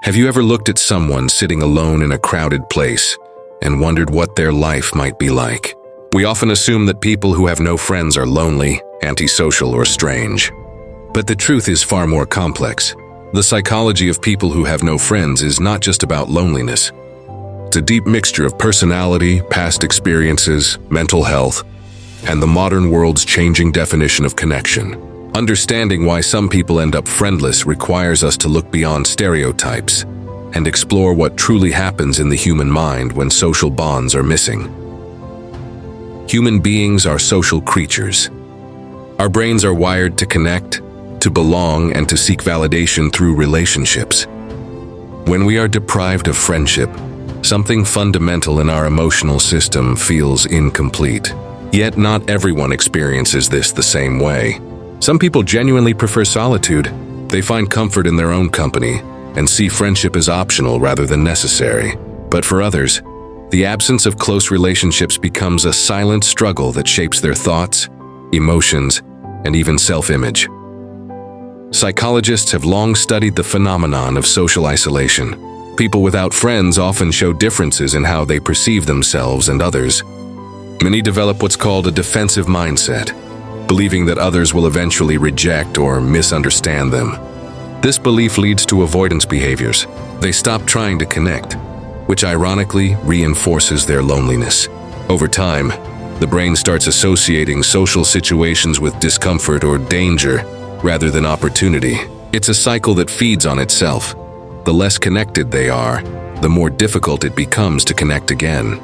Have you ever looked at someone sitting alone in a crowded place and wondered what their life might be like? We often assume that people who have no friends are lonely, antisocial, or strange. But the truth is far more complex. The psychology of people who have no friends is not just about loneliness. It's a deep mixture of personality, past experiences, mental health, and the modern world's changing definition of connection. Understanding why some people end up friendless requires us to look beyond stereotypes and explore what truly happens in the human mind when social bonds are missing. Human beings are social creatures. Our brains are wired to connect, to belong, and to seek validation through relationships. When we are deprived of friendship, something fundamental in our emotional system feels incomplete. Yet not everyone experiences this the same way. Some people genuinely prefer solitude. They find comfort in their own company and see friendship as optional rather than necessary. But for others, the absence of close relationships becomes a silent struggle that shapes their thoughts, emotions, and even self-image. Psychologists have long studied the phenomenon of social isolation. People without friends often show differences in how they perceive themselves and others. Many develop what's called a defensive mindset, believing that others will eventually reject or misunderstand them. This belief leads to avoidance behaviors. They stop trying to connect, which ironically reinforces their loneliness. Over time, the brain starts associating social situations with discomfort or danger rather than opportunity. It's a cycle that feeds on itself. The less connected they are, the more difficult it becomes to connect again.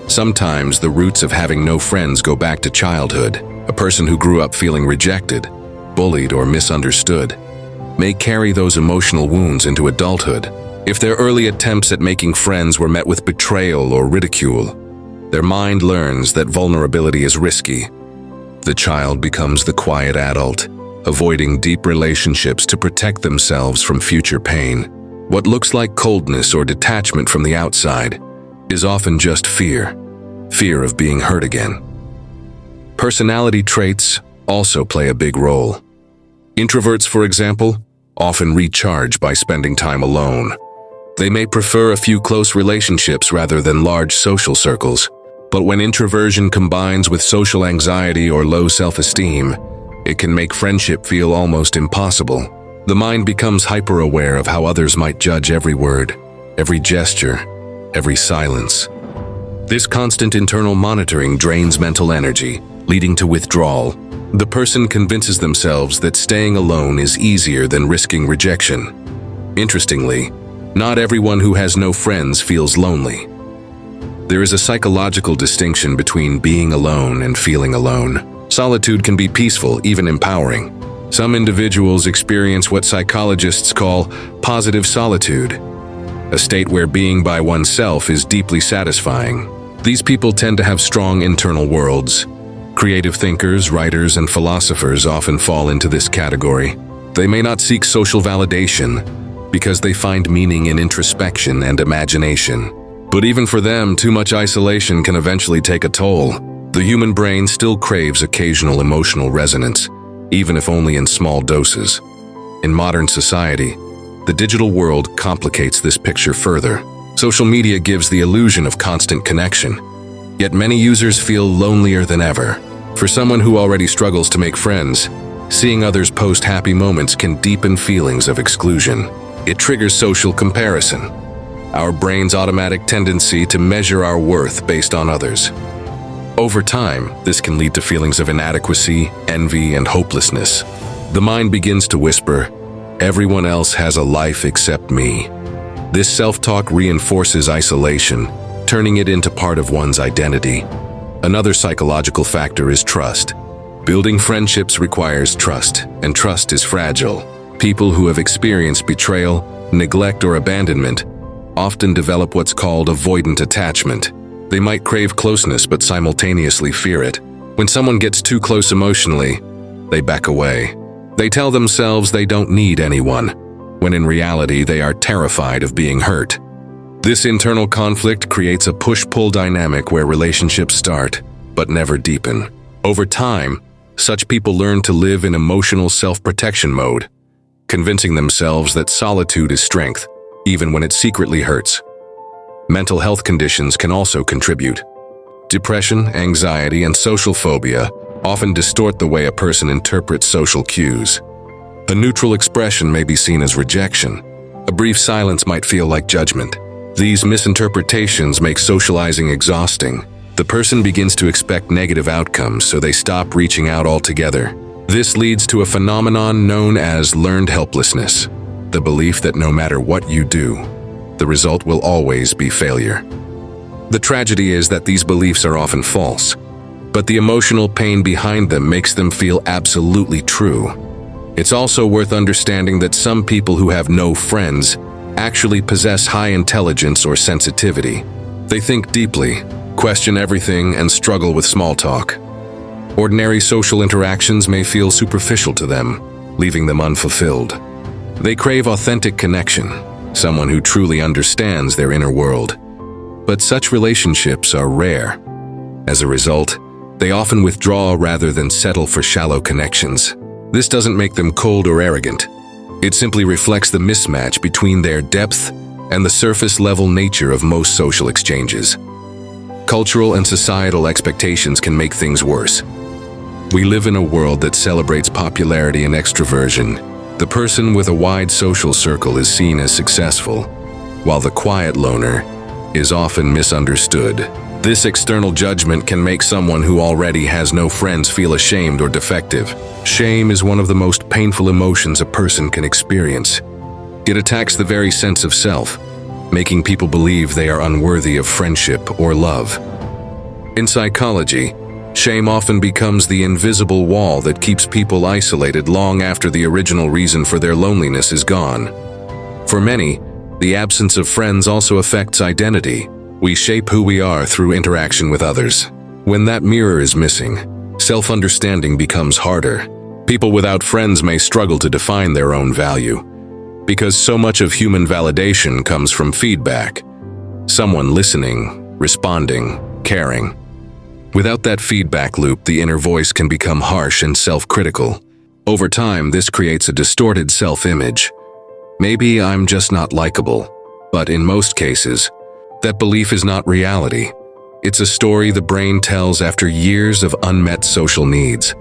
Sometimes the roots of having no friends go back to childhood. A person who grew up feeling rejected, bullied, or misunderstood may carry those emotional wounds into adulthood. If their early attempts at making friends were met with betrayal or ridicule, their mind learns that vulnerability is risky. The child becomes the quiet adult, avoiding deep relationships to protect themselves from future pain. What looks like coldness or detachment from the outside is often just fear of being hurt again. Personality traits also play a big role. Introverts, for example, often recharge by spending time alone. They may prefer a few close relationships rather than large social circles. But when introversion combines with social anxiety or low self-esteem, it can make friendship feel almost impossible. The mind becomes hyper-aware of how others might judge every word, every gesture, every silence. This constant internal monitoring drains mental energy, leading to withdrawal. The person convinces themselves that staying alone is easier than risking rejection. Interestingly, not everyone who has no friends feels lonely. There is a psychological distinction between being alone and feeling alone. Solitude can be peaceful, even empowering. Some individuals experience what psychologists call positive solitude, a state where being by oneself is deeply satisfying. These people tend to have strong internal worlds. Creative thinkers, writers, and philosophers often fall into this category. They may not seek social validation because they find meaning in introspection and imagination. But even for them, too much isolation can eventually take a toll. The human brain still craves occasional emotional resonance, even if only in small doses. In modern society, the digital world complicates this picture further. Social media gives the illusion of constant connection, yet many users feel lonelier than ever. For someone who already struggles to make friends, seeing others post happy moments can deepen feelings of exclusion. It triggers social comparison, our brain's automatic tendency to measure our worth based on others. Over time, this can lead to feelings of inadequacy, envy, and hopelessness. The mind begins to whisper, "Everyone else has a life except me." This self-talk reinforces isolation, turning it into part of one's identity. Another psychological factor is trust. Building friendships requires trust, and trust is fragile. People who have experienced betrayal, neglect, or abandonment often develop what's called avoidant attachment. They might crave closeness but simultaneously fear it. When someone gets too close emotionally, they back away. They tell themselves they don't need anyone, when in reality they are terrified of being hurt. This internal conflict creates a push-pull dynamic where relationships start, but never deepen. Over time, such people learn to live in emotional self-protection mode, convincing themselves that solitude is strength, even when it secretly hurts. Mental health conditions can also contribute. Depression, anxiety, and social phobia often distort the way a person interprets social cues. A neutral expression may be seen as rejection. A brief silence might feel like judgment. These misinterpretations make socializing exhausting. The person begins to expect negative outcomes, so they stop reaching out altogether. This leads to a phenomenon known as learned helplessness, the belief that no matter what you do, the result will always be failure. The tragedy is that these beliefs are often false, but the emotional pain behind them makes them feel absolutely true. It's also worth understanding that some people who have no friends actually possess high intelligence or sensitivity. They think deeply, question everything, and struggle with small talk. Ordinary social interactions may feel superficial to them, leaving them unfulfilled. They crave authentic connection, someone who truly understands their inner world. But such relationships are rare. As a result, they often withdraw rather than settle for shallow connections. This doesn't make them cold or arrogant. It simply reflects the mismatch between their depth and the surface-level nature of most social exchanges. Cultural and societal expectations can make things worse. We live in a world that celebrates popularity and extroversion. The person with a wide social circle is seen as successful, while the quiet loner is often misunderstood. This external judgment can make someone who already has no friends feel ashamed or defective. Shame is one of the most painful emotions a person can experience. It attacks the very sense of self, making people believe they are unworthy of friendship or love. In psychology, shame often becomes the invisible wall that keeps people isolated long after the original reason for their loneliness is gone. For many, the absence of friends also affects identity. We shape who we are through interaction with others. When that mirror is missing, self-understanding becomes harder. People without friends may struggle to define their own value, because so much of human validation comes from feedback. Someone listening, responding, caring. Without that feedback loop, the inner voice can become harsh and self-critical. Over time, this creates a distorted self-image. Maybe I'm just not likable, but in most cases, that belief is not reality. It's a story the brain tells after years of unmet social needs.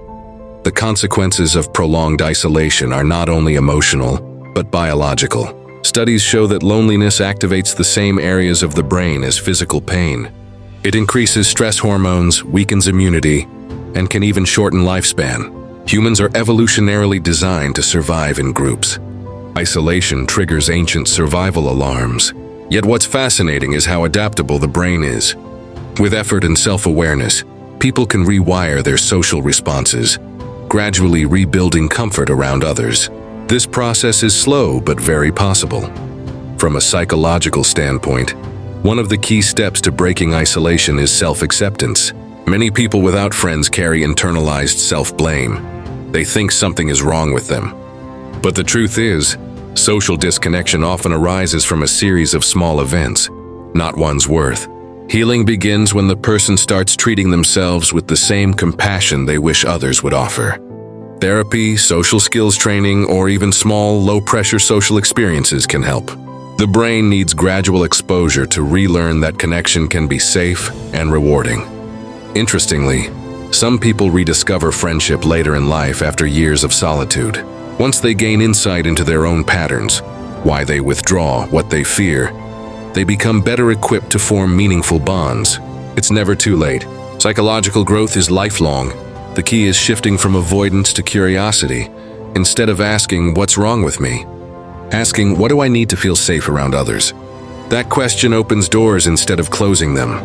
The consequences of prolonged isolation are not only emotional, but biological. Studies show that loneliness activates the same areas of the brain as physical pain. It increases stress hormones, weakens immunity, and can even shorten lifespan. Humans are evolutionarily designed to survive in groups. Isolation triggers ancient survival alarms. Yet what's fascinating is how adaptable the brain is. With effort and self-awareness, people can rewire their social responses, gradually rebuilding comfort around others. This process is slow but very possible. From a psychological standpoint, one of the key steps to breaking isolation is self-acceptance. Many people without friends carry internalized self-blame. They think something is wrong with them. But the truth is, social disconnection often arises from a series of small events, not one's worth. Healing begins when the person starts treating themselves with the same compassion they wish others would offer. Therapy, social skills training, or even small, low-pressure social experiences can help. The brain needs gradual exposure to relearn that connection can be safe and rewarding. Interestingly, some people rediscover friendship later in life after years of solitude. Once they gain insight into their own patterns, why they withdraw, what they fear, they become better equipped to form meaningful bonds. It's never too late. Psychological growth is lifelong. The key is shifting from avoidance to curiosity. Instead of asking, "What's wrong with me?" asking, "What do I need to feel safe around others?" That question opens doors instead of closing them.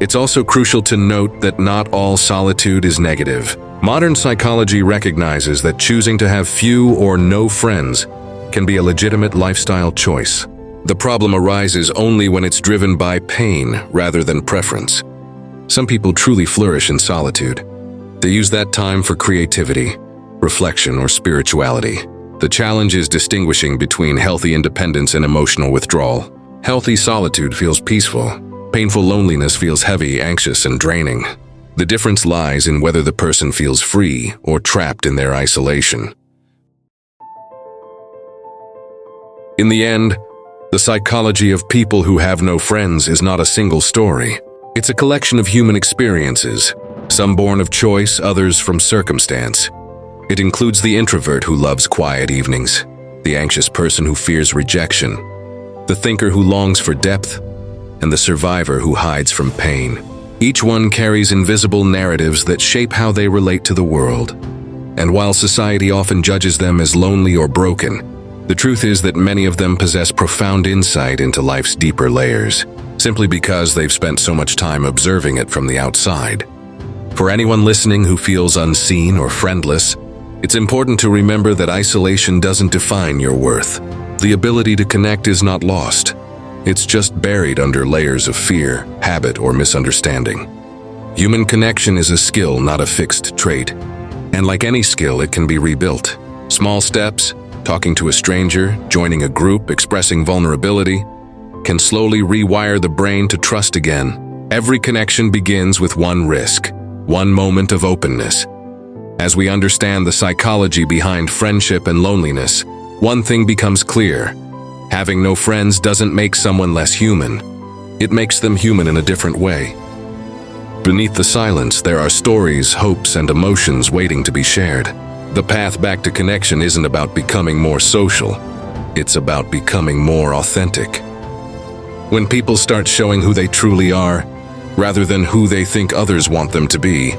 It's also crucial to note that not all solitude is negative. Modern psychology recognizes that choosing to have few or no friends can be a legitimate lifestyle choice. The problem arises only when it's driven by pain rather than preference. Some people truly flourish in solitude. They use that time for creativity, reflection, or spirituality. The challenge is distinguishing between healthy independence and emotional withdrawal. Healthy solitude feels peaceful. Painful loneliness feels heavy, anxious, and draining. The difference lies in whether the person feels free or trapped in their isolation. In the end, The psychology of people who have no friends is not a single story. It's a collection of human experiences, some born of choice, others from circumstance. It includes the introvert who loves quiet evenings, the anxious person who fears rejection, the thinker who longs for depth, and the survivor who hides from pain. Each one carries invisible narratives that shape how they relate to the world. And while society often judges them as lonely or broken, the truth is that many of them possess profound insight into life's deeper layers, simply because they've spent so much time observing it from the outside. For anyone listening who feels unseen or friendless, it's important to remember that isolation doesn't define your worth. The ability to connect is not lost. It's just buried under layers of fear, habit, or misunderstanding. Human connection is a skill, not a fixed trait. And like any skill, it can be rebuilt. Small steps, talking to a stranger, joining a group, expressing vulnerability, can slowly rewire the brain to trust again. Every connection begins with one risk, one moment of openness. As we understand the psychology behind friendship and loneliness, one thing becomes clear. Having no friends doesn't make someone less human. It makes them human in a different way. Beneath the silence, there are stories, hopes, and emotions waiting to be shared. The path back to connection isn't about becoming more social. It's about becoming more authentic. When people start showing who they truly are, rather than who they think others want them to be,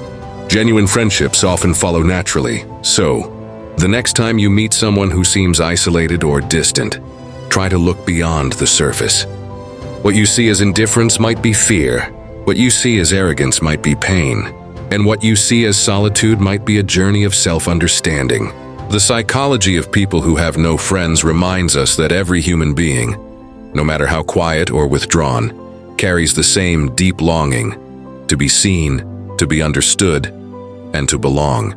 genuine friendships often follow naturally. So, the next time you meet someone who seems isolated or distant, try to look beyond the surface. What you see as indifference might be fear. What you see as arrogance might be pain. And what you see as solitude might be a journey of self-understanding. The psychology of people who have no friends reminds us that every human being, no matter how quiet or withdrawn, carries the same deep longing to be seen, to be understood, and to belong.